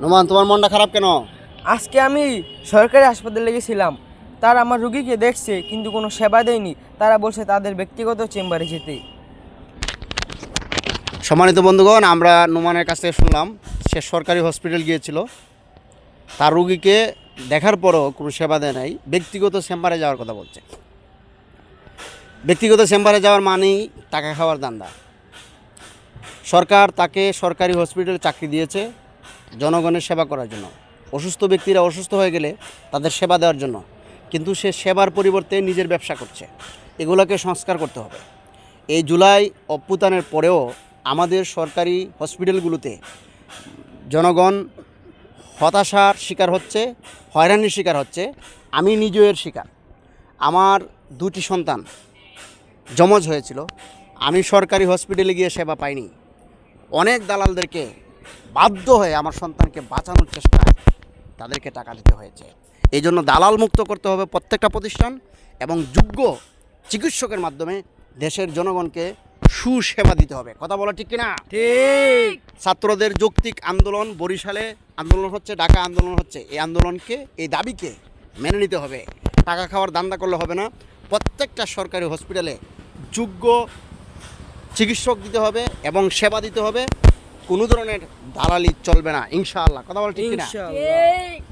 নোমান, তোমার মনটা খারাপ কেন? আজকে আমি সরকারি হাসপাতালে গেছিলাম। তারা আমার রুগীকে দেখছে কিন্তু কোনো সেবা দেয়নি। তারা বলছে তাদের ব্যক্তিগত চেম্বারে যেতে। সম্মানিত বন্ধুগণ, আমরা নোমানের কাছ থেকে শুনলাম সে সরকারি হসপিটাল গিয়েছিল, তার রুগীকে দেখার পরও কোনো সেবা দেয় নাই, ব্যক্তিগত চেম্বারে যাওয়ার কথা বলছে। ব্যক্তিগত চেম্বারে যাওয়ার মানেই টাকা খাওয়ার ধান্দা। সরকার তাকে সরকারি হসপিটালে চাকরি দিয়েছে জনগণের সেবা করার জন্য, অসুস্থ ব্যক্তিরা অসুস্থ হয়ে গেলে তাদের সেবা দেওয়ার জন্য, কিন্তু সে সেবার পরিবর্তে নিজের ব্যবসা করছে। এগুলোকে সংস্কার করতে হবে। এই জুলাই অভ্যুত্থানের পরেও আমাদের সরকারি হসপিটালগুলোতে জনগণ হতাশার শিকার হচ্ছে, হয়রানির শিকার হচ্ছে। আমি নিজেও এর শিকার। আমার দুটি সন্তান যমজ হয়েছিল, আমি সরকারি হসপিটালে গিয়ে সেবা পাইনি। অনেক দালালদেরকে বাধ্য হয়ে আমার সন্তানকে বাঁচানোর চেষ্টায় তাদেরকে টাকা দিতে হয়েছে। এই জন্য দালাল মুক্ত করতে হবে প্রত্যেকটা প্রতিষ্ঠান এবং যোগ্য চিকিৎসকের মাধ্যমে দেশের জনগণকে সুসেবা দিতে হবে। কথা বলা ঠিক কিনা? ঠিক। ছাত্রদের যৌক্তিক আন্দোলন, বরিশালে আন্দোলন হচ্ছে, ঢাকা আন্দোলন হচ্ছে, এই আন্দোলনকে, এই দাবিকে মেনে নিতে হবে। টাকা খাওয়ার ধান্দা করলে হবে না। প্রত্যেকটা সরকারি হসপিটালে যোগ্য চিকিৎসক দিতে হবে এবং সেবা দিতে হবে। কোনো ধরনের দালালি চলবে না, ইনশাআল্লাহ। কথা বলা ঠিক কিনা? ইনশাআল্লাহ।